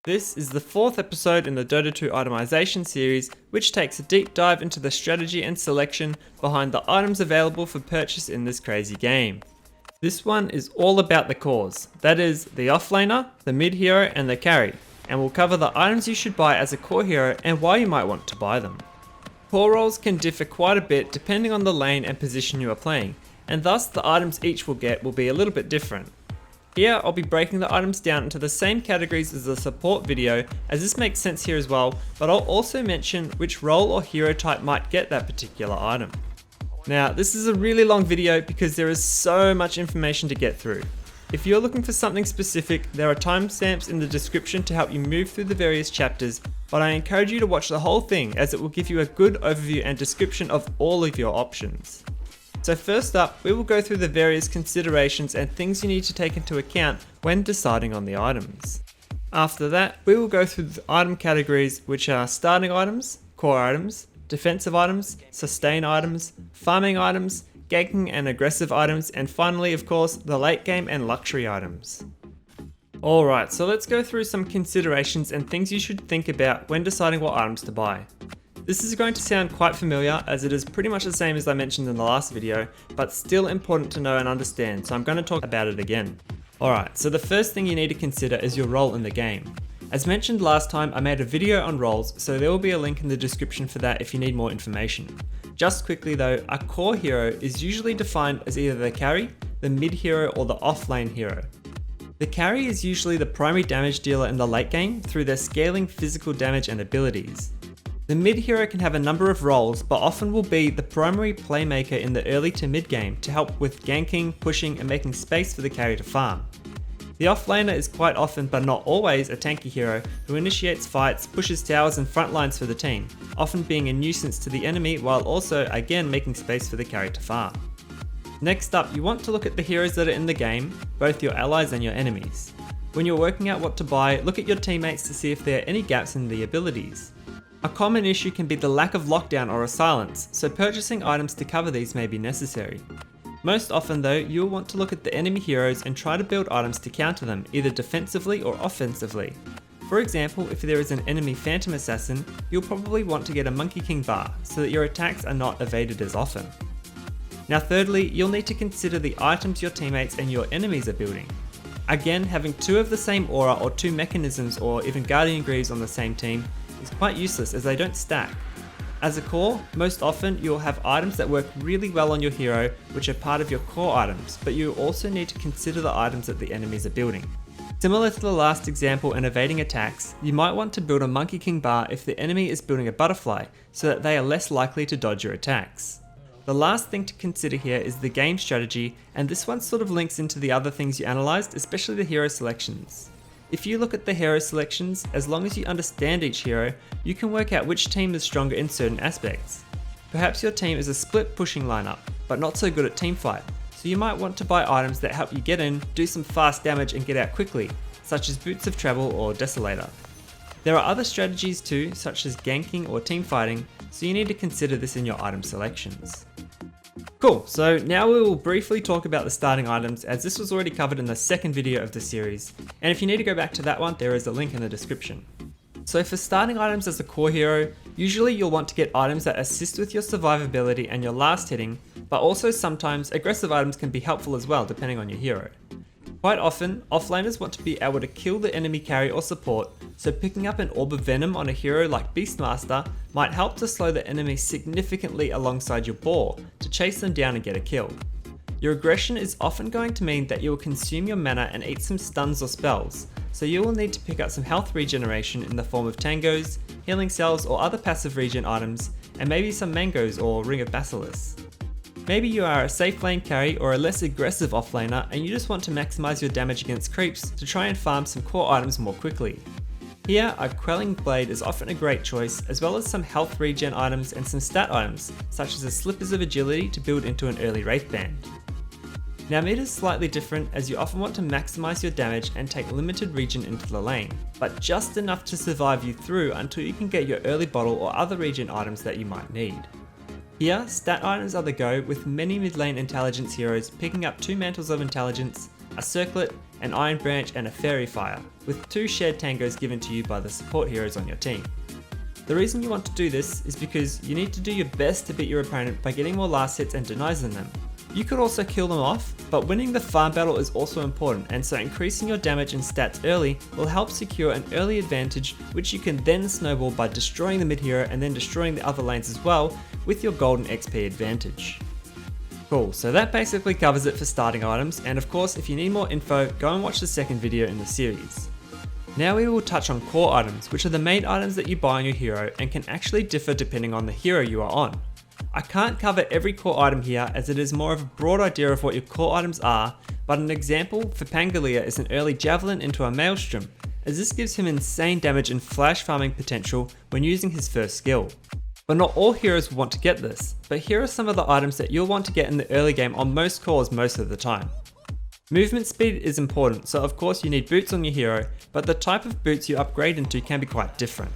This is the fourth episode in the Dota 2 Itemization Series, which takes a deep dive into the strategy and selection behind the items available for purchase in this crazy game. This one is all about the cores, that is, the offlaner, the mid hero and the carry, and we'll cover the items you should buy as a core hero and why you might want to buy them. Core roles can differ quite a bit depending on the lane and position you are playing, and thus the items each will get will be a little bit different. Here I'll be breaking the items down into the same categories as the support video, as this makes sense here as well, but I'll also mention which role or hero type might get that particular item. Now this is a really long video because there is so much information to get through. If you're looking for something specific, there are timestamps in the description to help you move through the various chapters, but I encourage you to watch the whole thing as it will give you a good overview and description of all of your options. So first up, we will go through the various considerations and things you need to take into account when deciding on the items. After that, we will go through the item categories, which are starting items, core items, defensive items, sustain items, farming items, ganking and aggressive items, and finally of course the late game and luxury items. Alright, so let's go through some considerations and things you should think about when deciding what items to buy. This is going to sound quite familiar as it is pretty much the same as I mentioned in the last video, but still important to know and understand, so I'm going to talk about it again. Alright, so the first thing you need to consider is your role in the game. As mentioned last time, I made a video on roles, so there will be a link in the description for that if you need more information. Just quickly though, a core hero is usually defined as either the carry, the mid hero or the offlane hero. The carry is usually the primary damage dealer in the late game through their scaling physical damage and abilities. The mid hero can have a number of roles, but often will be the primary playmaker in the early to mid game to help with ganking, pushing and making space for the carry to farm. The offlaner is quite often, but not always, a tanky hero who initiates fights, pushes towers and front lines for the team, often being a nuisance to the enemy while also again making space for the carry to farm. Next up, you want to look at the heroes that are in the game, both your allies and your enemies. When you're working out what to buy, look at your teammates to see if there are any gaps in the abilities. A common issue can be the lack of lockdown or a silence, so purchasing items to cover these may be necessary. Most often though, you'll want to look at the enemy heroes and try to build items to counter them, either defensively or offensively. For example, if there is an enemy phantom assassin, you'll probably want to get a Monkey King bar, so that your attacks are not evaded as often. Now thirdly, you'll need to consider the items your teammates and your enemies are building. Again, having two of the same aura or two mechanisms or even Guardian Greaves on the same team is quite useless as they don't stack. As a core, most often you'll have items that work really well on your hero which are part of your core items, but you also need to consider the items that the enemies are building. Similar to the last example in evading attacks, you might want to build a Monkey King bar if the enemy is building a butterfly so that they are less likely to dodge your attacks. The last thing to consider here is the game strategy, and this one sort of links into the other things you analysed, especially the hero selections. If you look at the hero selections, as long as you understand each hero, you can work out which team is stronger in certain aspects. Perhaps your team is a split pushing lineup, but not so good at teamfight, so you might want to buy items that help you get in, do some fast damage and get out quickly, such as Boots of Travel or Desolator. There are other strategies too, such as ganking or teamfighting, so you need to consider this in your item selections. Cool, so now we will briefly talk about the starting items, as this was already covered in the second video of the series, and if you need to go back to that one, there is a link in the description. So for starting items as a core hero, usually you'll want to get items that assist with your survivability and your last hitting, but also sometimes aggressive items can be helpful as well depending on your hero. Quite often, offlaners want to be able to kill the enemy carry or support, so picking up an Orb of Venom on a hero like Beastmaster might help to slow the enemy significantly alongside your boar to chase them down and get a kill. Your aggression is often going to mean that you will consume your mana and eat some stuns or spells, so you will need to pick up some health regeneration in the form of tangos, healing cells or other passive regen items, and maybe some mangoes or Ring of Basilisks. Maybe you are a safe lane carry or a less aggressive offlaner and you just want to maximize your damage against creeps to try and farm some core items more quickly. Here, a Quelling Blade is often a great choice, as well as some health regen items and some stat items, such as a Slippers of Agility to build into an early Wraith Band. Now mid is slightly different, as you often want to maximize your damage and take limited regen into the lane, but just enough to survive you through until you can get your early bottle or other regen items that you might need. Here, stat items are the go, with many mid lane intelligence heroes picking up 2 Mantles of Intelligence, a Circlet, an Iron Branch and a Fairy Fire, with 2 shared tangos given to you by the support heroes on your team. The reason you want to do this is because you need to do your best to beat your opponent by getting more last hits and denies than them. You could also kill them off, but winning the farm battle is also important, and so increasing your damage and stats early will help secure an early advantage, which you can then snowball by destroying the mid hero and then destroying the other lanes as well with your golden XP advantage. Cool, so that basically covers it for starting items, and of course if you need more info, go and watch the second video in the series. Now we will touch on core items, which are the main items that you buy on your hero and can actually differ depending on the hero you are on. I can't cover every core item here as it is more of a broad idea of what your core items are, but an example for Pangalia is an early Javelin into a Maelstrom, as this gives him insane damage and flash farming potential when using his first skill. But not all heroes will want to get this, but here are some of the items that you'll want to get in the early game on most cores most of the time. Movement speed is important, so of course you need boots on your hero, but the type of boots you upgrade into can be quite different.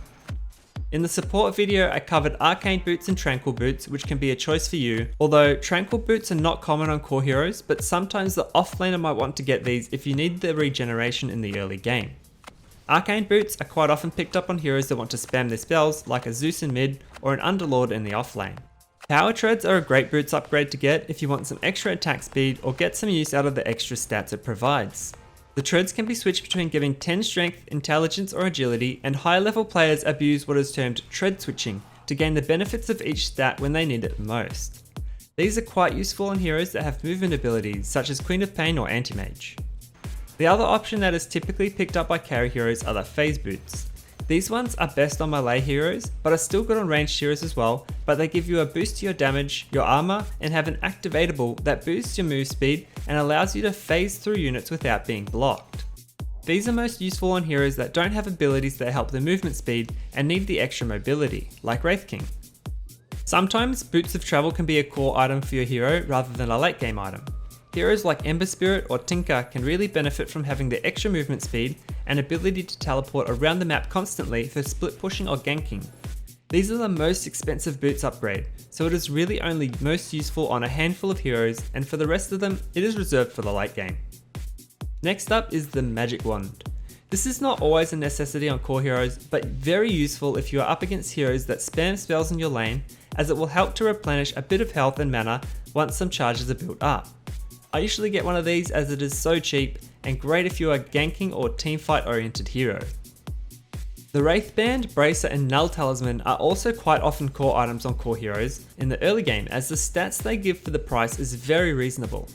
In the support video I covered Arcane Boots and Tranquil Boots, which can be a choice for you, although Tranquil Boots are not common on core heroes, but sometimes the offlaner might want to get these if you need the regeneration in the early game. Arcane Boots are quite often picked up on heroes that want to spam their spells like a Zeus in mid or an Underlord in the offlane. Power Treads are a great boots upgrade to get if you want some extra attack speed or get some use out of the extra stats it provides. The treads can be switched between giving 10 strength, intelligence or agility, and high level players abuse what is termed tread switching to gain the benefits of each stat when they need it the most. These are quite useful on heroes that have movement abilities such as Queen of Pain or Anti-Mage. The other option that is typically picked up by carry heroes are the phase boots. These ones are best on melee heroes, but are still good on ranged heroes as well, but they give you a boost to your damage, your armor, and have an activatable that boosts your move speed and allows you to phase through units without being blocked. These are most useful on heroes that don't have abilities that help their movement speed and need the extra mobility, like Wraith King. Sometimes Boots of Travel can be a core item for your hero rather than a late game item. Heroes like Ember Spirit or Tinker can really benefit from having the extra movement speed and ability to teleport around the map constantly for split pushing or ganking. These are the most expensive boots upgrade, so it is really only most useful on a handful of heroes, and for the rest of them it is reserved for the late game. Next up is the Magic Wand. This is not always a necessity on core heroes, but very useful if you are up against heroes that spam spells in your lane, as it will help to replenish a bit of health and mana once some charges are built up. I usually get one of these as it is so cheap and great if you are ganking or teamfight oriented hero. The Wraith Band, Bracer and Null Talisman are also quite often core items on core heroes in the early game, as the stats they give for the price is very reasonable.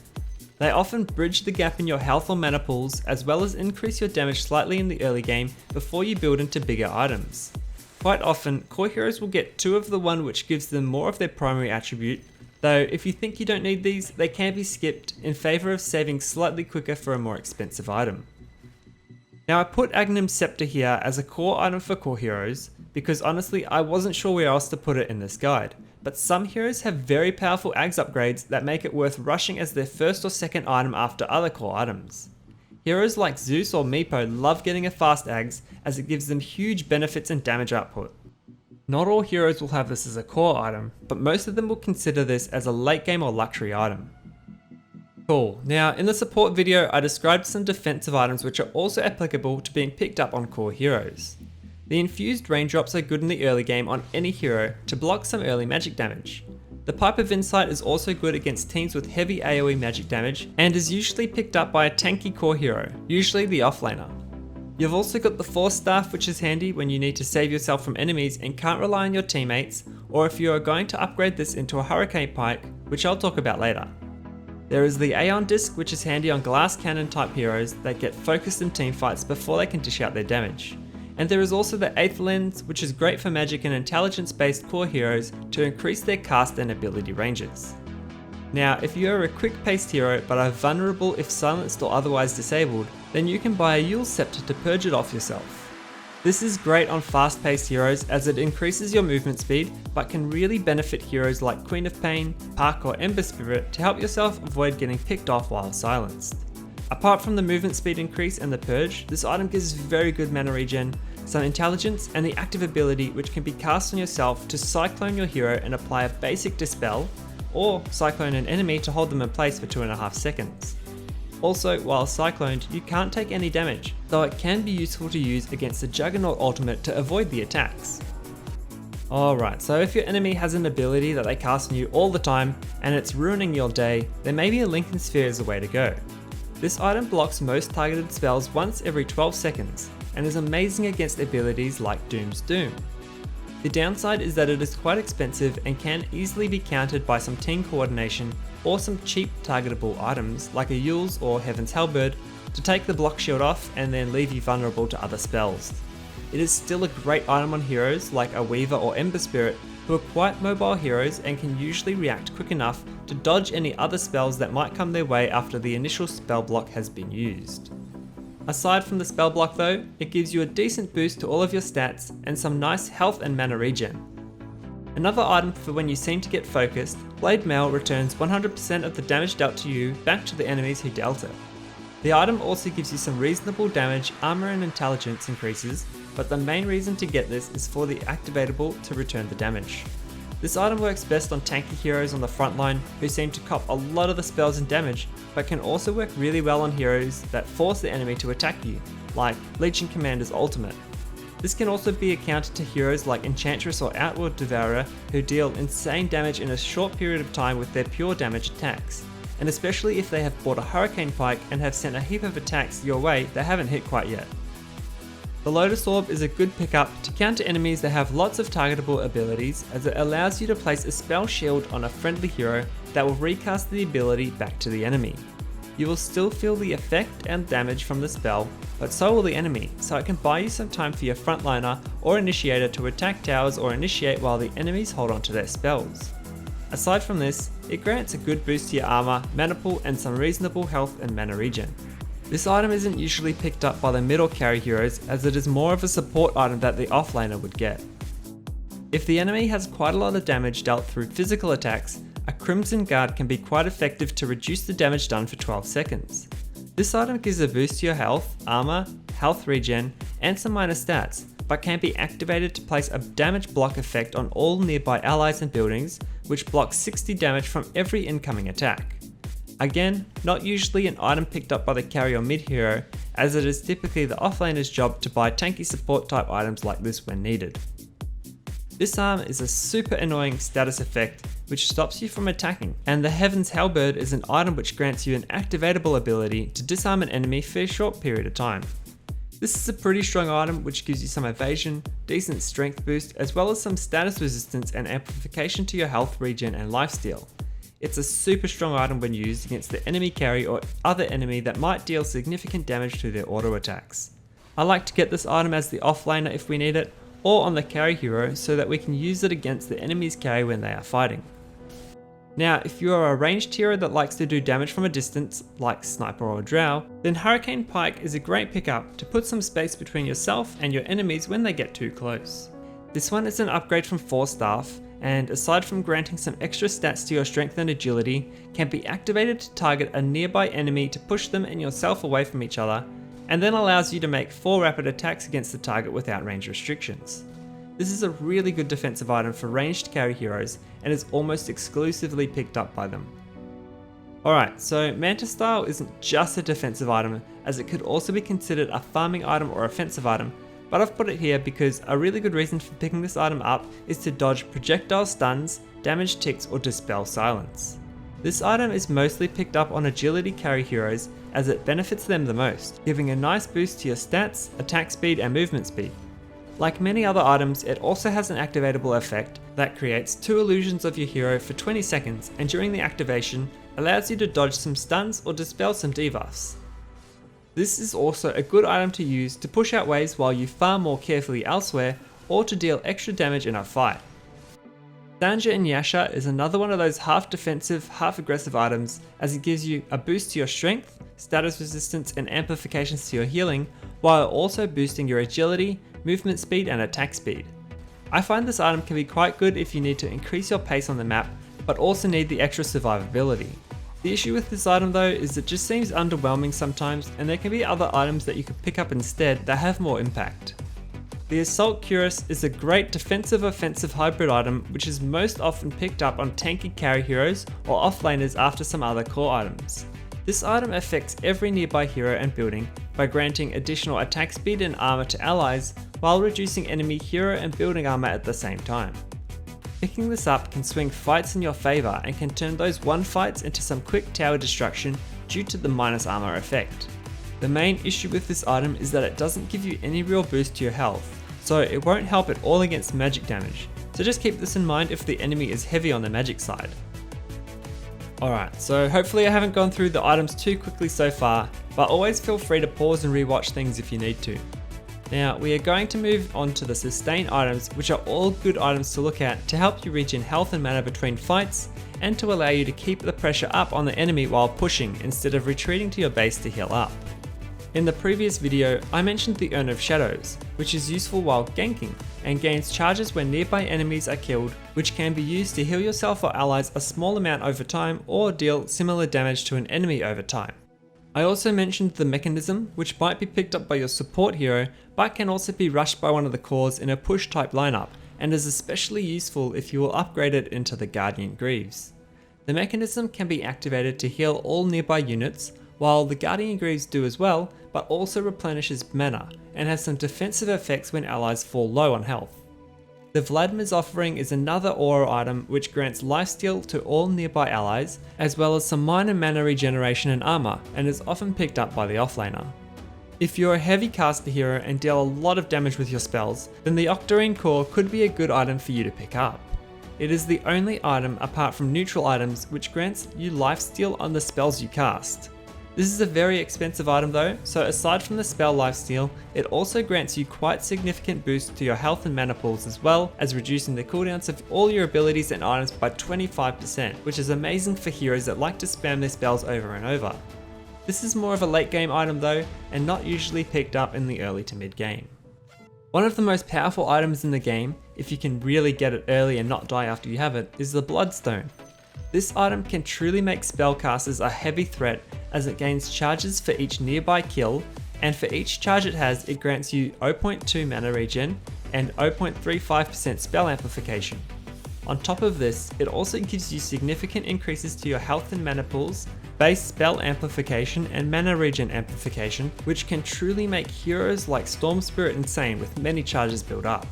They often bridge the gap in your health or mana pools, as well as increase your damage slightly in the early game before you build into bigger items. Quite often, core heroes will get 2 of the one which gives them more of their primary attribute, though if you think you don't need these, they can be skipped in favour of saving slightly quicker for a more expensive item. Now I put Agnum's Scepter here as a core item for core heroes, because honestly I wasn't sure where else to put it in this guide, but some heroes have very powerful Ags upgrades that make it worth rushing as their first or second item after other core items. Heroes like Zeus or Meepo love getting a fast Ags as it gives them huge benefits and damage output. Not all heroes will have this as a core item, but most of them will consider this as a late game or luxury item. Cool, now in the support video I described some defensive items which are also applicable to being picked up on core heroes. The infused raindrops are good in the early game on any hero to block some early magic damage. The Pipe of Insight is also good against teams with heavy AoE magic damage and is usually picked up by a tanky core hero, usually the offlaner. You've also got the Force Staff, which is handy when you need to save yourself from enemies and can't rely on your teammates, or if you are going to upgrade this into a Hurricane Pike, which I'll talk about later. There is the Aeon Disc, which is handy on glass cannon type heroes that get focused in teamfights before they can dish out their damage. And there is also the 8th Lens, which is great for magic and intelligence based core heroes to increase their cast and ability ranges. Now, if you are a quick paced hero but are vulnerable if silenced or otherwise disabled, then you can buy a Yule Scepter to purge it off yourself. This is great on fast paced heroes as it increases your movement speed, but can really benefit heroes like Queen of Pain, Puck or Ember Spirit to help yourself avoid getting picked off while silenced. Apart from the movement speed increase and the purge, this item gives very good mana regen, some intelligence and the active ability which can be cast on yourself to cyclone your hero and apply a basic dispel, or cyclone an enemy to hold them in place for 2.5 seconds. Also, while cycloned, you can't take any damage, though it can be useful to use against the Juggernaut ultimate to avoid the attacks. Alright, so if your enemy has an ability that they cast on you all the time and it's ruining your day, then maybe a Lincoln Sphere is the way to go. This item blocks most targeted spells once every 12 seconds and is amazing against abilities like Doom's Doom. The downside is that it is quite expensive and can easily be countered by some team coordination or some cheap targetable items like a Yule's or Heaven's Halberd to take the block shield off and then leave you vulnerable to other spells. It is still a great item on heroes like a Weaver or Ember Spirit who are quite mobile heroes and can usually react quick enough to dodge any other spells that might come their way after the initial spell block has been used. Aside from the spell block though, it gives you a decent boost to all of your stats and some nice health and mana regen. Another item for when you seem to get focused, Blade Mail returns 100% of the damage dealt to you back to the enemies who dealt it. The item also gives you some reasonable damage, armor and intelligence increases, but the main reason to get this is for the activatable to return the damage. This item works best on tanky heroes on the front line who seem to cop a lot of the spells and damage, but can also work really well on heroes that force the enemy to attack you, like Legion Commander's ultimate. This can also be a counter to heroes like Enchantress or Outward Devourer who deal insane damage in a short period of time with their pure damage attacks, and especially if they have bought a Hurricane Pike and have sent a heap of attacks your way that haven't hit quite yet. The Lotus Orb is a good pickup to counter enemies that have lots of targetable abilities, as it allows you to place a spell shield on a friendly hero that will recast the ability back to the enemy. You will still feel the effect and damage from the spell, but so will the enemy, so it can buy you some time for your frontliner or initiator to attack towers or initiate while the enemies hold on to their spells. Aside from this, it grants a good boost to your armor, mana pool and some reasonable health and mana regen. This item isn't usually picked up by the mid or carry heroes, as it is more of a support item that the offlaner would get. If the enemy has quite a lot of damage dealt through physical attacks, a Crimson Guard can be quite effective to reduce the damage done for 12 seconds. This item gives a boost to your health, armor, health regen, and some minor stats, but can be activated to place a damage block effect on all nearby allies and buildings, which blocks 60 damage from every incoming attack. Again, not usually an item picked up by the carry or mid hero, as it is typically the offlaner's job to buy tanky support type items like this when needed. This arm is a super annoying status effect which stops you from attacking, and the Heaven's Halberd is an item which grants you an activatable ability to disarm an enemy for a short period of time. This is a pretty strong item which gives you some evasion, decent strength boost, as well as some status resistance and amplification to your health regen and lifesteal. It's a super strong item when used against the enemy carry or other enemy that might deal significant damage to their auto attacks. I like to get this item as the offlaner if we need it, or on the carry hero so that we can use it against the enemy's carry when they are fighting. Now, if you are a ranged hero that likes to do damage from a distance, like Sniper or Drow, then Hurricane Pike is a great pickup to put some space between yourself and your enemies when they get too close. This one is an upgrade from 4 staff, and aside from granting some extra stats to your strength and agility, can be activated to target a nearby enemy to push them and yourself away from each other, and then allows you to make 4 rapid attacks against the target without range restrictions. This is a really good defensive item for ranged carry heroes and is almost exclusively picked up by them. Alright, so Manta Style isn't just a defensive item, as it could also be considered a farming item or offensive item, but I've put it here because a really good reason for picking this item up is to dodge projectile stuns, damage ticks or dispel silence. This item is mostly picked up on agility carry heroes as it benefits them the most, giving a nice boost to your stats, attack speed and movement speed. Like many other items, it also has an activatable effect that creates 2 illusions of your hero for 20 seconds, and during the activation allows you to dodge some stuns or dispel some debuffs. This is also a good item to use to push out waves while you farm more carefully elsewhere, or to deal extra damage in a fight. Danger in Yasha is another one of those half defensive, half aggressive items, as it gives you a boost to your strength, status resistance and amplifications to your healing, while also boosting your agility, movement speed and attack speed. I find this item can be quite good if you need to increase your pace on the map, but also need the extra survivability. The issue with this item though is it just seems underwhelming sometimes, and there can be other items that you could pick up instead that have more impact. The Assault Cuirass is a great defensive-offensive hybrid item which is most often picked up on tanky carry heroes or offlaners after some other core items. This item affects every nearby hero and building by granting additional attack speed and armor to allies while reducing enemy hero and building armor at the same time. Picking this up can swing fights in your favour and can turn those one fights into some quick tower destruction due to the minus armor effect. The main issue with this item is that it doesn't give you any real boost to your health, so it won't help at all against magic damage, so just keep this in mind if the enemy is heavy on the magic side. Alright, so hopefully I haven't gone through the items too quickly so far, but always feel free to pause and rewatch things if you need to. Now we are going to move on to the sustain items, which are all good items to look at to help you regen health and mana between fights, and to allow you to keep the pressure up on the enemy while pushing instead of retreating to your base to heal up. In the previous video, I mentioned the Urn of Shadows, which is useful while ganking and gains charges when nearby enemies are killed, which can be used to heal yourself or allies a small amount over time or deal similar damage to an enemy over time. I also mentioned the mechanism, which might be picked up by your support hero, but can also be rushed by one of the cores in a push type lineup, and is especially useful if you will upgrade it into the Guardian Greaves. The mechanism can be activated to heal all nearby units, while the Guardian Greaves do as well, but also replenishes mana, and has some defensive effects when allies fall low on health. The Vladimir's Offering is another aura item which grants lifesteal to all nearby allies, as well as some minor mana regeneration and armor, and is often picked up by the offlaner. If you're a heavy caster hero and deal a lot of damage with your spells, then the Octarine Core could be a good item for you to pick up. It is the only item apart from neutral items which grants you lifesteal on the spells you cast. This is a very expensive item though, so aside from the spell lifesteal, it also grants you quite significant boosts to your health and mana pools, as well as reducing the cooldowns of all your abilities and items by 25%, which is amazing for heroes that like to spam their spells over and over. This is more of a late game item though, and not usually picked up in the early to mid game. One of the most powerful items in the game, if you can really get it early and not die after you have it, is the Bloodstone. This item can truly make spellcasters a heavy threat, as it gains charges for each nearby kill, and for each charge it has, it grants you 0.2 mana regen and 0.35% spell amplification. On top of this, it also gives you significant increases to your health and mana pools, base spell amplification and mana regen amplification, which can truly make heroes like Storm Spirit insane with many charges built up.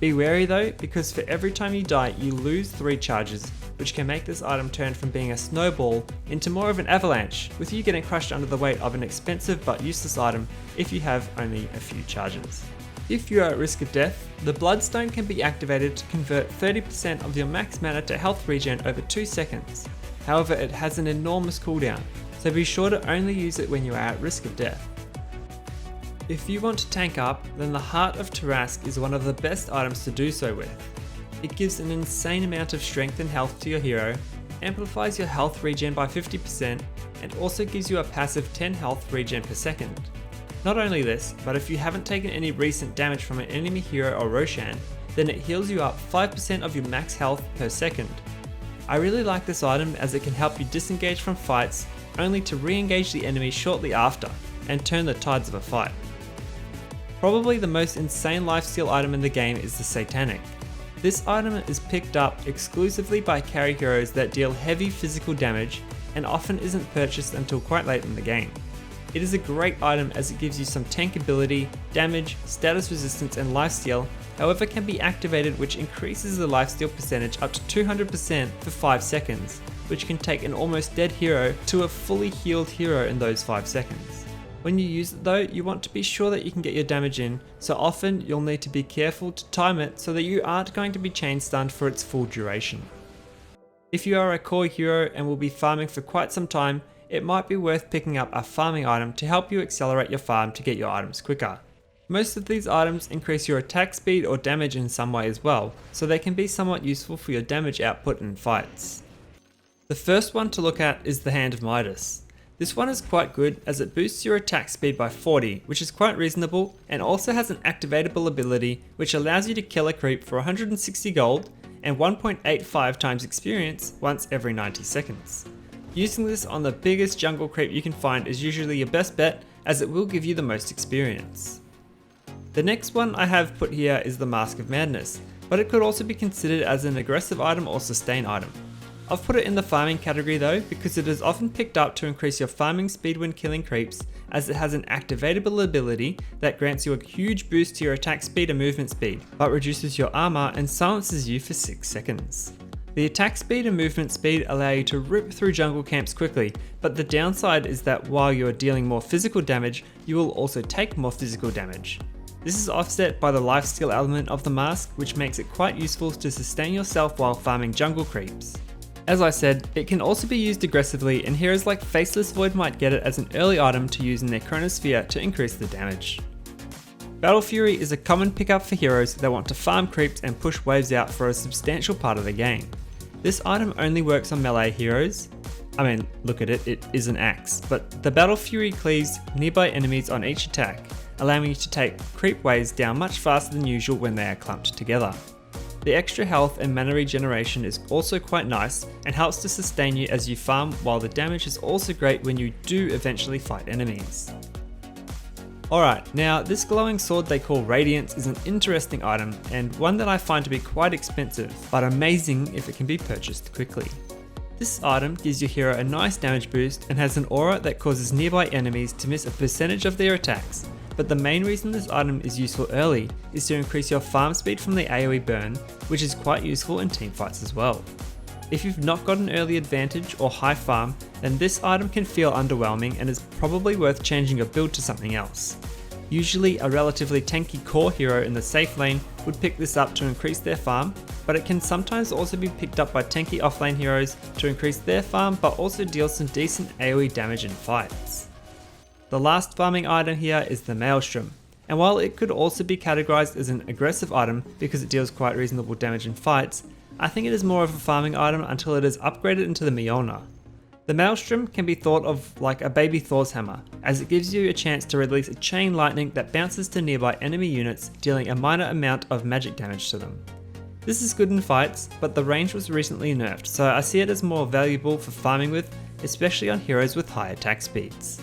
Be wary though, because for every time you die, you lose 3 charges, which can make this item turn from being a snowball into more of an avalanche, with you getting crushed under the weight of an expensive but useless item if you have only a few charges. If you are at risk of death, the Bloodstone can be activated to convert 30% of your max mana to health regen over 2 seconds. However, it has an enormous cooldown, so be sure to only use it when you are at risk of death. If you want to tank up, then the Heart of Tarask is one of the best items to do so with. It gives an insane amount of strength and health to your hero, amplifies your health regen by 50%, and also gives you a passive 10 health regen per second. Not only this, but if you haven't taken any recent damage from an enemy hero or Roshan, then it heals you up 5% of your max health per second. I really like this item as it can help you disengage from fights, only to re-engage the enemy shortly after, and turn the tides of a fight. Probably the most insane lifesteal item in the game is the Satanic. This item is picked up exclusively by carry heroes that deal heavy physical damage, and often isn't purchased until quite late in the game. It is a great item as it gives you some tank ability, damage, status resistance and lifesteal, however can be activated, which increases the lifesteal percentage up to 200% for 5 seconds, which can take an almost dead hero to a fully healed hero in those 5 seconds. When you use it though, you want to be sure that you can get your damage in, so often you'll need to be careful to time it so that you aren't going to be chain stunned for its full duration. If you are a core hero and will be farming for quite some time, it might be worth picking up a farming item to help you accelerate your farm to get your items quicker. Most of these items increase your attack speed or damage in some way as well, so they can be somewhat useful for your damage output in fights. The first one to look at is the Hand of Midas. This one is quite good as it boosts your attack speed by 40, which is quite reasonable, and also has an activatable ability which allows you to kill a creep for 160 gold and 1.85 times experience once every 90 seconds. Using this on the biggest jungle creep you can find is usually your best bet, as it will give you the most experience. The next one I have put here is the Mask of Madness, but it could also be considered as an aggressive item or sustain item. I've put it in the farming category though because it is often picked up to increase your farming speed when killing creeps, as it has an activatable ability that grants you a huge boost to your attack speed and movement speed, but reduces your armor and silences you for 6 seconds. The attack speed and movement speed allow you to rip through jungle camps quickly, but the downside is that while you are dealing more physical damage, you will also take more physical damage. This is offset by the lifesteal element of the mask, which makes it quite useful to sustain yourself while farming jungle creeps. As I said, it can also be used aggressively, and heroes like Faceless Void might get it as an early item to use in their Chronosphere to increase the damage. Battle Fury is a common pickup for heroes that want to farm creeps and push waves out for a substantial part of the game. This item only works on melee heroes. I mean, look at it, it is an axe, but the Battle Fury cleaves nearby enemies on each attack, allowing you to take creep waves down much faster than usual when they are clumped together. The extra health and mana regeneration is also quite nice and helps to sustain you as you farm, while the damage is also great when you do eventually fight enemies. Alright, now this glowing sword they call Radiance is an interesting item and one that I find to be quite expensive, but amazing if it can be purchased quickly. This item gives your hero a nice damage boost and has an aura that causes nearby enemies to miss a percentage of their attacks, but the main reason this item is useful early is to increase your farm speed from the AoE burn, which is quite useful in teamfights as well. If you've not got an early advantage or high farm, then this item can feel underwhelming and is probably worth changing your build to something else. Usually a relatively tanky core hero in the safe lane would pick this up to increase their farm, but it can sometimes also be picked up by tanky offlane heroes to increase their farm but also deal some decent AoE damage in fights. The last farming item here is the Maelstrom, and while it could also be categorized as an aggressive item because it deals quite reasonable damage in fights, I think it is more of a farming item until it is upgraded into the Mjolnir. The Maelstrom can be thought of like a baby Thor's hammer, as it gives you a chance to release a chain lightning that bounces to nearby enemy units, dealing a minor amount of magic damage to them. This is good in fights, but the range was recently nerfed, so I see it as more valuable for farming with, especially on heroes with high attack speeds.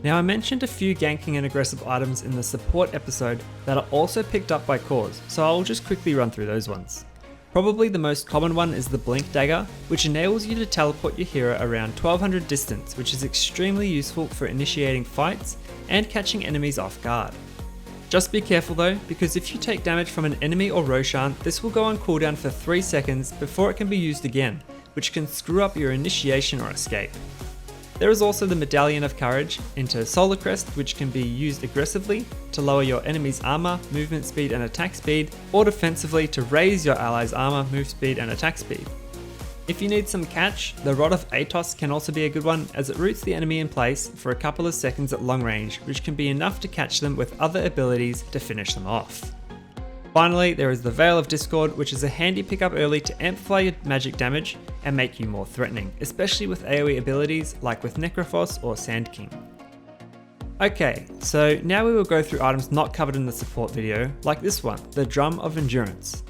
Now, I mentioned a few ganking and aggressive items in the support episode that are also picked up by cores, so I'll just quickly run through those ones. Probably the most common one is the Blink Dagger, which enables you to teleport your hero around 1200 distance, which is extremely useful for initiating fights and catching enemies off guard. Just be careful though, because if you take damage from an enemy or Roshan, this will go on cooldown for 3 seconds before it can be used again, which can screw up your initiation or escape. There is also the Medallion of Courage into Solar Crest, which can be used aggressively to lower your enemy's armor, movement speed and attack speed, or defensively to raise your allies' armor, move speed and attack speed. If you need some catch, the Rod of Atos can also be a good one, as it roots the enemy in place for a couple of seconds at long range, which can be enough to catch them with other abilities to finish them off. Finally, there is the Veil of Discord, which is a handy pickup early to amplify your magic damage and make you more threatening, especially with AoE abilities like with Necrophos or Sand King. Okay, so now we will go through items not covered in the support video, like this one, the Drum of Endurance.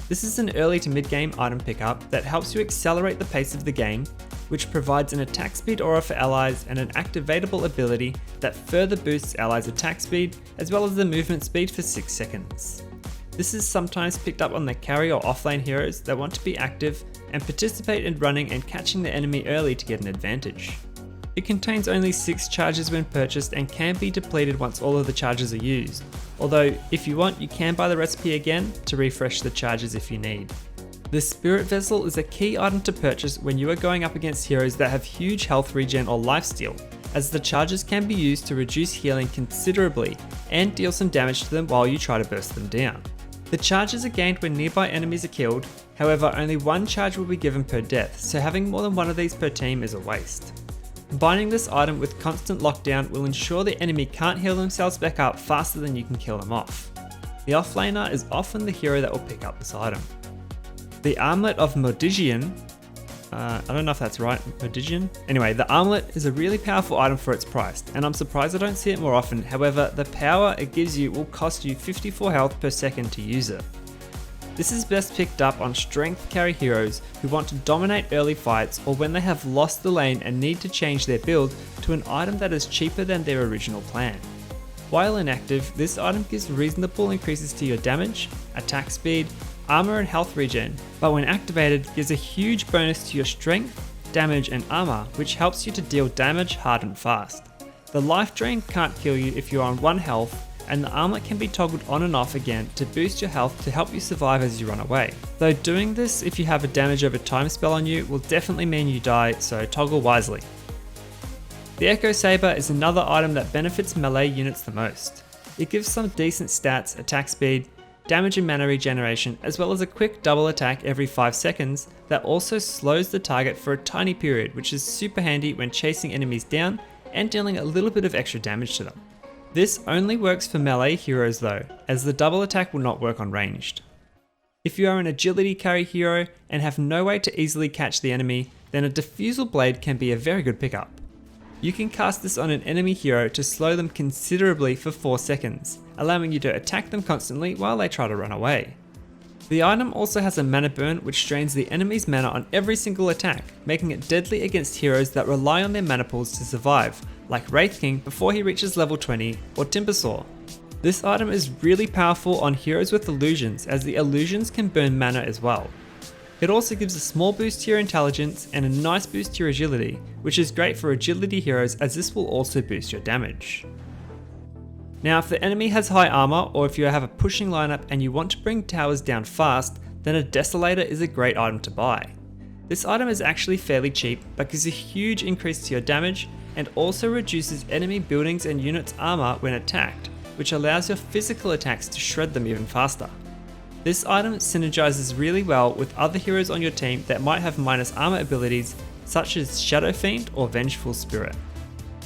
This is an early to mid game item pickup that helps you accelerate the pace of the game, which provides an attack speed aura for allies and an activatable ability that further boosts allies' attack speed, as well as the movement speed for 6 seconds. This is sometimes picked up on the carry or offlane heroes that want to be active and participate in running and catching the enemy early to get an advantage. It contains only 6 charges when purchased and can be depleted once all of the charges are used, although if you want you can buy the recipe again to refresh the charges if you need. The Spirit Vessel is a key item to purchase when you are going up against heroes that have huge health regen or lifesteal, as the charges can be used to reduce healing considerably and deal some damage to them while you try to burst them down. The charges are gained when nearby enemies are killed, however only 1 charge will be given per death, so having more than one of these per team is a waste. Combining this item with constant lockdown will ensure the enemy can't heal themselves back up faster than you can kill them off. The offlaner is often the hero that will pick up this item. The Armlet of Modigian, I don't know if that's right, Modigian? Anyway, the Armlet is a really powerful item for its price, and I'm surprised I don't see it more often. However, the power it gives you will cost you 54 health per second to use it. This is best picked up on strength carry heroes who want to dominate early fights, or when they have lost the lane and need to change their build to an item that is cheaper than their original plan. While inactive, this item gives reasonable increases to your damage, attack speed, armor and health regen, but when activated gives a huge bonus to your strength, damage and armor, which helps you to deal damage hard and fast. The life drain can't kill you if you're on 1 health, and the armor can be toggled on and off again to boost your health to help you survive as you run away. Though doing this if you have a damage over time spell on you will definitely mean you die, so toggle wisely. The Echo Saber is another item that benefits melee units the most. It gives some decent stats, attack speed, damage and mana regeneration, as well as a quick double attack every 5 seconds that also slows the target for a tiny period, which is super handy when chasing enemies down and dealing a little bit of extra damage to them. This only works for melee heroes though, as the double attack will not work on ranged. If you are an agility carry hero and have no way to easily catch the enemy, then a Diffusal Blade can be a very good pickup. You can cast this on an enemy hero to slow them considerably for 4 seconds, allowing you to attack them constantly while they try to run away. The item also has a mana burn which drains the enemy's mana on every single attack, making it deadly against heroes that rely on their mana pools to survive, like Wraith King before he reaches level 20 or Timbersaw. This item is really powerful on heroes with illusions, as the illusions can burn mana as well. It also gives a small boost to your intelligence and a nice boost to your agility, which is great for agility heroes as this will also boost your damage. Now if the enemy has high armor, or if you have a pushing lineup and you want to bring towers down fast, then a Desolator is a great item to buy. This item is actually fairly cheap, but gives a huge increase to your damage and also reduces enemy buildings and units' armor when attacked, which allows your physical attacks to shred them even faster. This item synergizes really well with other heroes on your team that might have minus armor abilities such as Shadow Fiend or Vengeful Spirit.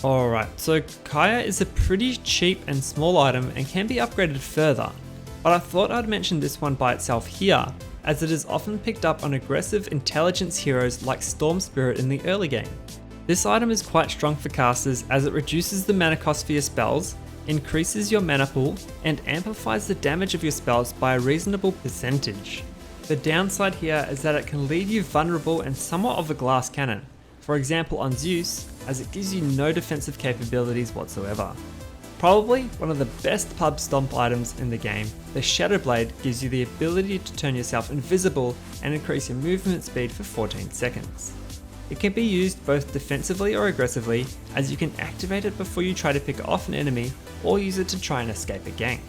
Alright, so Kaya is a pretty cheap and small item and can be upgraded further, but I thought I'd mention this one by itself here, as it is often picked up on aggressive intelligence heroes like Storm Spirit in the early game. This item is quite strong for casters as it reduces the mana cost for your spells, increases your mana pool, and amplifies the damage of your spells by a reasonable percentage. The downside here is that it can leave you vulnerable and somewhat of a glass cannon, for example on Zeus, as it gives you no defensive capabilities whatsoever. Probably one of the best pub stomp items in the game, the Shadow Blade gives you the ability to turn yourself invisible and increase your movement speed for 14 seconds. It can be used both defensively or aggressively, as you can activate it before you try to pick off an enemy or use it to try and escape a gank.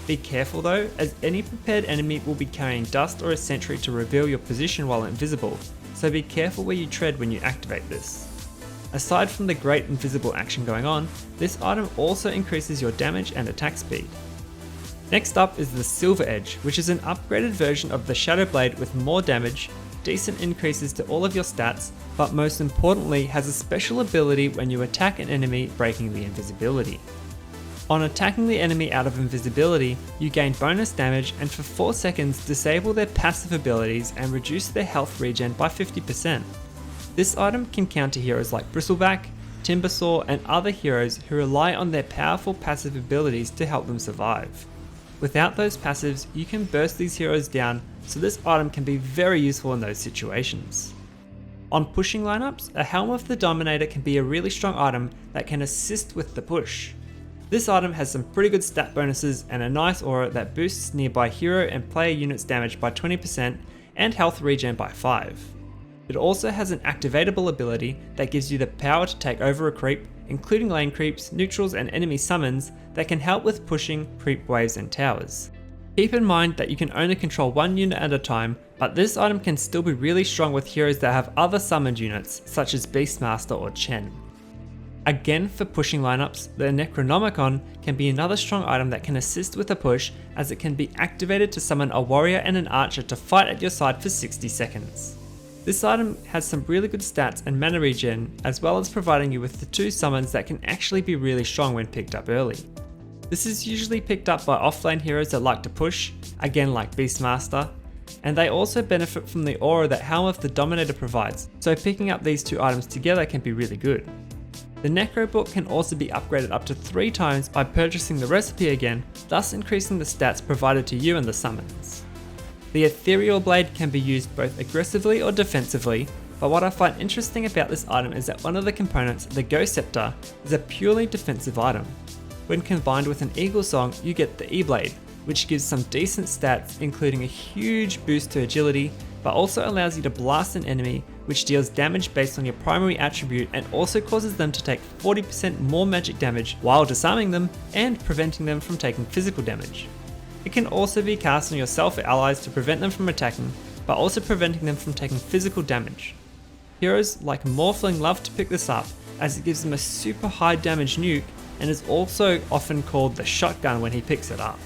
Be careful though, as any prepared enemy will be carrying dust or a sentry to reveal your position while invisible, so be careful where you tread when you activate this. Aside from the great invisible action going on, this item also increases your damage and attack speed. Next up is the Silver Edge, which is an upgraded version of the Shadow Blade with more damage, decent increases to all of your stats, but most importantly has a special ability when you attack an enemy, breaking the invisibility. On attacking the enemy out of invisibility, you gain bonus damage and for 4 seconds disable their passive abilities and reduce their health regen by 50%. This item can counter heroes like Bristleback, Timbersaw and other heroes who rely on their powerful passive abilities to help them survive. Without those passives, you can burst these heroes down, so this item can be very useful in those situations. On pushing lineups, a Helm of the Dominator can be a really strong item that can assist with the push. This item has some pretty good stat bonuses and a nice aura that boosts nearby hero and player units damage by 20% and health regen by 5. It also has an activatable ability that gives you the power to take over a creep, including lane creeps, neutrals and enemy summons that can help with pushing creep waves and towers. Keep in mind that you can only control one unit at a time, but this item can still be really strong with heroes that have other summoned units such as Beastmaster or Chen. Again, for pushing lineups, the Necronomicon can be another strong item that can assist with a push, as it can be activated to summon a warrior and an archer to fight at your side for 60 seconds. This item has some really good stats and mana regen, as well as providing you with the 2 summons that can actually be really strong when picked up early. This is usually picked up by offlane heroes that like to push, again like Beastmaster, and they also benefit from the aura that Helm of the Dominator provides, so picking up these 2 items together can be really good. The Necro Book can also be upgraded up to 3 times by purchasing the recipe again, thus increasing the stats provided to you and the summons. The Ethereal Blade can be used both aggressively or defensively, but what I find interesting about this item is that one of the components, the Ghost Scepter, is a purely defensive item. When combined with an Eagle Song, you get the E-Blade, which gives some decent stats, including a huge boost to agility, but also allows you to blast an enemy, which deals damage based on your primary attribute and also causes them to take 40% more magic damage while disarming them and preventing them from taking physical damage. It can also be cast on yourself or allies to prevent them from attacking, but also preventing them from taking physical damage. Heroes like Morphling love to pick this up, as it gives them a super high damage nuke and is also often called the shotgun when he picks it up.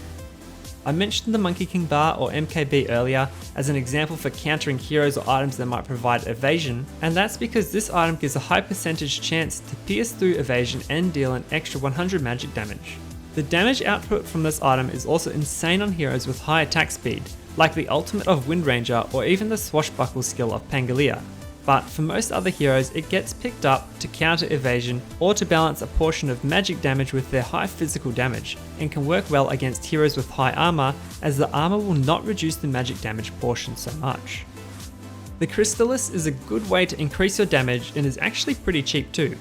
I mentioned the Monkey King bar or MKB earlier as an example for countering heroes or items that might provide evasion, and that's because this item gives a high percentage chance to pierce through evasion and deal an extra 100 magic damage. The damage output from this item is also insane on heroes with high attack speed, like the ultimate of Windranger or even the swashbuckle skill of Pangolier. But for most other heroes, it gets picked up to counter evasion or to balance a portion of magic damage with their high physical damage, and can work well against heroes with high armor, as the armor will not reduce the magic damage portion so much. The Crystallis is a good way to increase your damage and is actually pretty cheap too.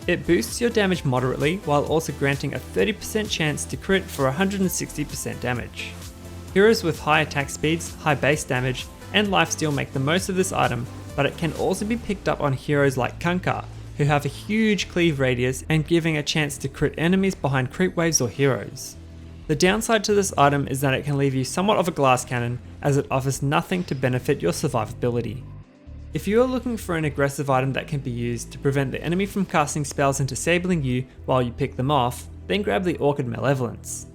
It boosts your damage moderately while also granting a 30% chance to crit for 160% damage. Heroes with high attack speeds, high base damage, and lifesteal make the most of this item, but it can also be picked up on heroes like Kunkka, who have a huge cleave radius and giving a chance to crit enemies behind creep waves or heroes. The downside to this item is that it can leave you somewhat of a glass cannon, as it offers nothing to benefit your survivability. If you are looking for an aggressive item that can be used to prevent the enemy from casting spells and disabling you while you pick them off, then grab the Orchid Malevolence.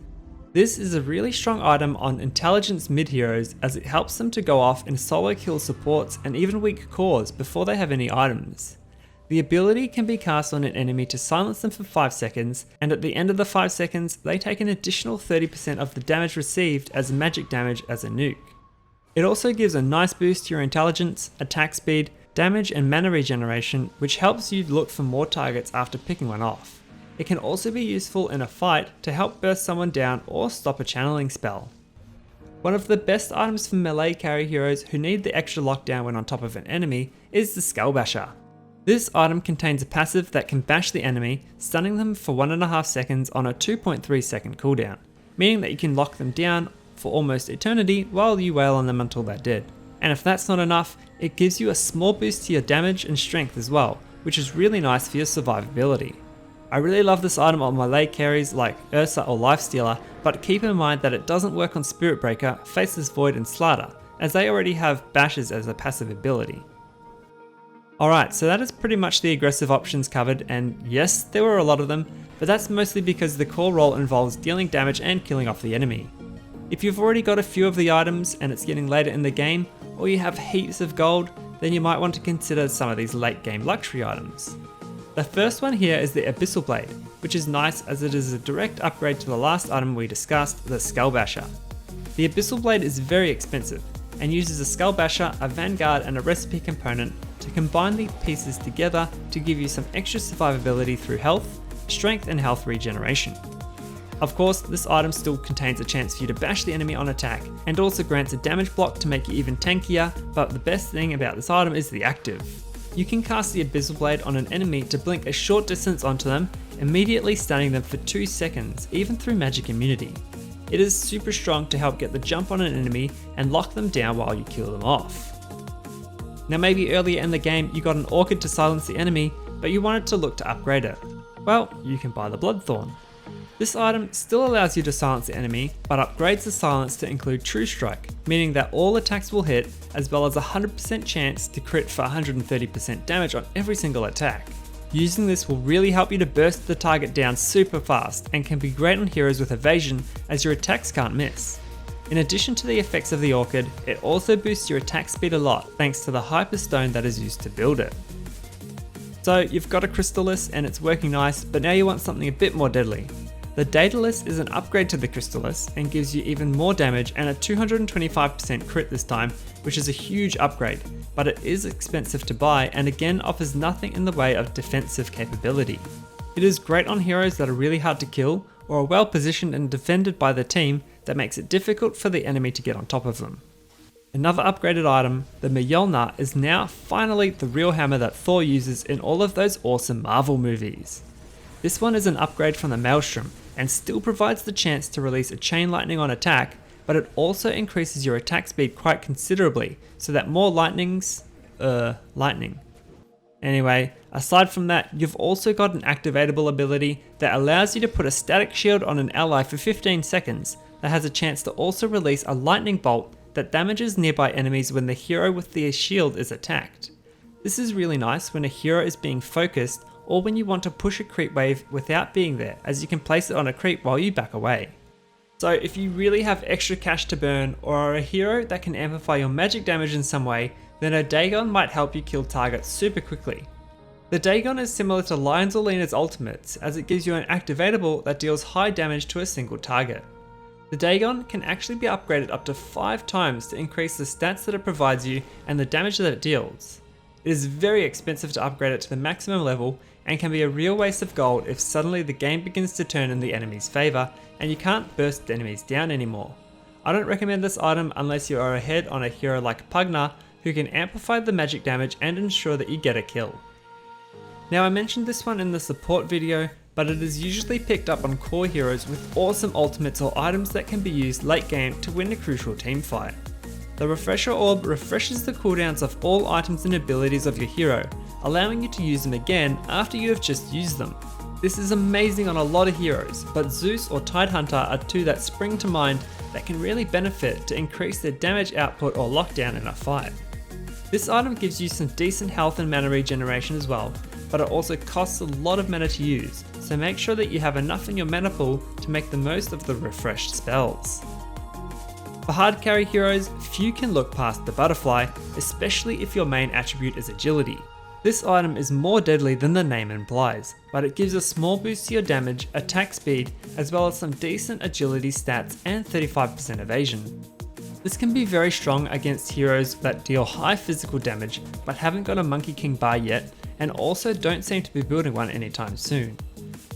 This is a really strong item on intelligence mid heroes, as it helps them to go off in solo kill supports and even weak cores before they have any items. The ability can be cast on an enemy to silence them for 5 seconds, and at the end of the 5 seconds they take an additional 30% of the damage received as magic damage as a nuke. It also gives a nice boost to your intelligence, attack speed, damage and mana regeneration, which helps you look for more targets after picking one off. It can also be useful in a fight to help burst someone down or stop a channeling spell. One of the best items for melee carry heroes who need the extra lockdown when on top of an enemy is the Skull Basher. This item contains a passive that can bash the enemy, stunning them for 1.5 seconds on a 2.3 second cooldown, meaning that you can lock them down for almost eternity while you wail on them until they're dead. And if that's not enough, it gives you a small boost to your damage and strength as well, which is really nice for your survivability. I really love this item on melee carries like Ursa or Lifestealer, but keep in mind that it doesn't work on Spirit Breaker, Faceless Void and Slider, as they already have bashes as a passive ability. Alright, so that is pretty much the aggressive options covered, and yes, there were a lot of them, but that's mostly because the core role involves dealing damage and killing off the enemy. If you've already got a few of the items and it's getting later in the game, or you have heaps of gold, then you might want to consider some of these late game luxury items. The first one here is the Abyssal Blade, which is nice as it is a direct upgrade to the last item we discussed, the Skull Basher. The Abyssal Blade is very expensive, and uses a Skull Basher, a Vanguard and a recipe component to combine the pieces together to give you some extra survivability through health, strength and health regeneration. Of course, this item still contains a chance for you to bash the enemy on attack, and also grants a damage block to make you even tankier, but the best thing about this item is the active. You can cast the Abyssal Blade on an enemy to blink a short distance onto them, immediately stunning them for 2 seconds, even through magic immunity. It is super strong to help get the jump on an enemy and lock them down while you kill them off. Now maybe earlier in the game you got an Orchid to silence the enemy, but you wanted to look to upgrade it. Well, you can buy the Bloodthorn. This item still allows you to silence the enemy, but upgrades the silence to include True Strike, meaning that all attacks will hit, as well as a 100% chance to crit for 130% damage on every single attack. Using this will really help you to burst the target down super fast, and can be great on heroes with evasion, as your attacks can't miss. In addition to the effects of the Orchid, it also boosts your attack speed a lot thanks to the Hyper Stone that is used to build it. So you've got a Crystallis and it's working nice, but now you want something a bit more deadly. The Daedalus is an upgrade to the Crystallis and gives you even more damage and a 225% crit this time, which is a huge upgrade, but it is expensive to buy and again offers nothing in the way of defensive capability. It is great on heroes that are really hard to kill or are well positioned and defended by the team that makes it difficult for the enemy to get on top of them. Another upgraded item, the Mjolnir, is now finally the real hammer that Thor uses in all of those awesome Marvel movies. This one is an upgrade from the Maelstrom and still provides the chance to release a chain lightning on attack, but it also increases your attack speed quite considerably, so that more lightning. Anyway, aside from that, you've also got an activatable ability that allows you to put a static shield on an ally for 15 seconds that has a chance to also release a lightning bolt that damages nearby enemies when the hero with the shield is attacked. This is really nice when a hero is being focused or when you want to push a creep wave without being there, as you can place it on a creep while you back away. So if you really have extra cash to burn or are a hero that can amplify your magic damage in some way, then a Dagon might help you kill targets super quickly. The Dagon is similar to Lion's or Lena's ultimates, as it gives you an activatable that deals high damage to a single target. The Dagon can actually be upgraded up to 5 times to increase the stats that it provides you and the damage that it deals. It is very expensive to upgrade it to the maximum level and can be a real waste of gold if suddenly the game begins to turn in the enemy's favour and you can't burst enemies down anymore. I don't recommend this item unless you are ahead on a hero like Pugna, who can amplify the magic damage and ensure that you get a kill. Now, I mentioned this one in the support video, but it is usually picked up on core heroes with awesome ultimates or items that can be used late game to win a crucial team fight. The Refresher Orb refreshes the cooldowns of all items and abilities of your hero, allowing you to use them again after you have just used them. This is amazing on a lot of heroes, but Zeus or Tidehunter are two that spring to mind that can really benefit to increase their damage output or lockdown in a fight. This item gives you some decent health and mana regeneration as well, but it also costs a lot of mana to use, so make sure that you have enough in your mana pool to make the most of the refreshed spells. For hard carry heroes, few can look past the butterfly, especially if your main attribute is agility. This item is more deadly than the name implies, but it gives a small boost to your damage, attack speed, as well as some decent agility stats and 35% evasion. This can be very strong against heroes that deal high physical damage but haven't got a Monkey King bar yet, and also don't seem to be building one anytime soon.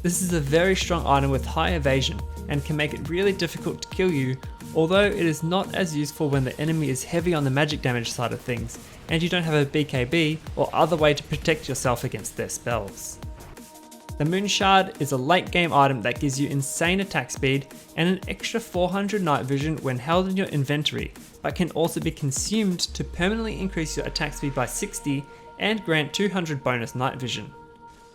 This is a very strong item with high evasion and can make it really difficult to kill you, although it is not as useful when the enemy is heavy on the magic damage side of things and you don't have a BKB or other way to protect yourself against their spells. The Moon Shard is a late game item that gives you insane attack speed and an extra 400 night vision when held in your inventory, but can also be consumed to permanently increase your attack speed by 60 and grant 200 bonus night vision.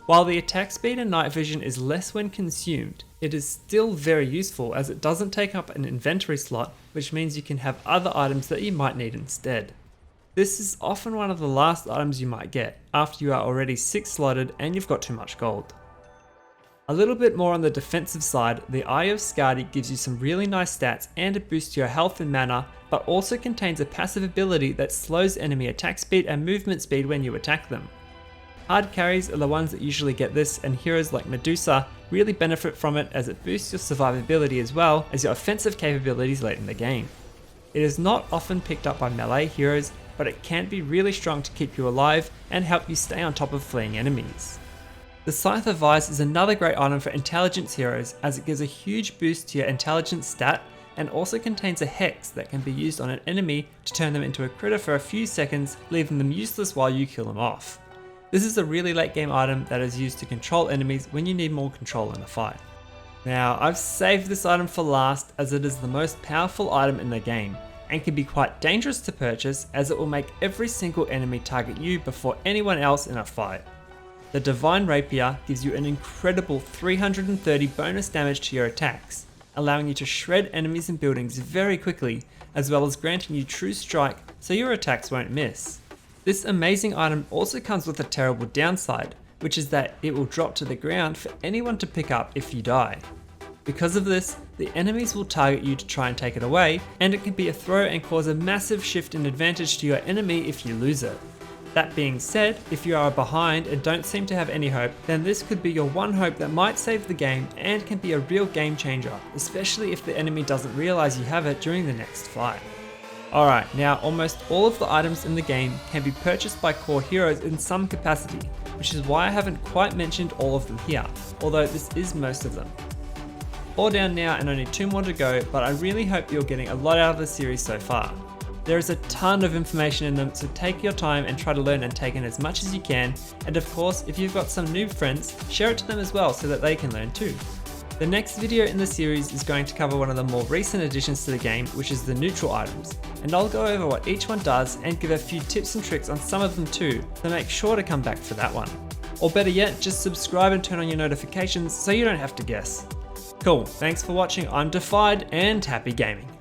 While the attack speed and night vision is less when consumed, it is still very useful as it doesn't take up an inventory slot, which means you can have other items that you might need instead. This is often one of the last items you might get after you are already 6 slotted and you've got too much gold. A little bit more on the defensive side, the Eye of Skadi gives you some really nice stats and a boost to your health and mana, but also contains a passive ability that slows enemy attack speed and movement speed when you attack them. Hard carries are the ones that usually get this, and heroes like Medusa really benefit from it as it boosts your survivability as well as your offensive capabilities late in the game. It is not often picked up by melee heroes, but it can be really strong to keep you alive and help you stay on top of fleeing enemies. The Scythe of Vice is another great item for intelligence heroes as it gives a huge boost to your intelligence stat and also contains a hex that can be used on an enemy to turn them into a critter for a few seconds, leaving them useless while you kill them off. This is a really late game item that is used to control enemies when you need more control in a fight. Now, I've saved this item for last as it is the most powerful item in the game and can be quite dangerous to purchase as it will make every single enemy target you before anyone else in a fight. The Divine Rapier gives you an incredible 330 bonus damage to your attacks, allowing you to shred enemies and buildings very quickly, as well as granting you true strike so your attacks won't miss. This amazing item also comes with a terrible downside, which is that it will drop to the ground for anyone to pick up if you die. Because of this, the enemies will target you to try and take it away, and it can be a throw and cause a massive shift in advantage to your enemy if you lose it. That being said, if you are behind and don't seem to have any hope, then this could be your one hope that might save the game and can be a real game changer, especially if the enemy doesn't realize you have it during the next fight. Alright, now almost all of the items in the game can be purchased by core heroes in some capacity, which is why I haven't quite mentioned all of them here, although this is most of them. 4 down now and only 2 more to go, but I really hope you're getting a lot out of the series so far. There is a ton of information in them, so take your time and try to learn and take in as much as you can, and of course, if you've got some new friends, share it to them as well so that they can learn too. The next video in the series is going to cover one of the more recent additions to the game, which is the neutral items, and I'll go over what each one does and give a few tips and tricks on some of them too, so make sure to come back for that one. Or better yet, just subscribe and turn on your notifications so you don't have to guess. Cool, thanks for watching, I'm Defied and happy gaming.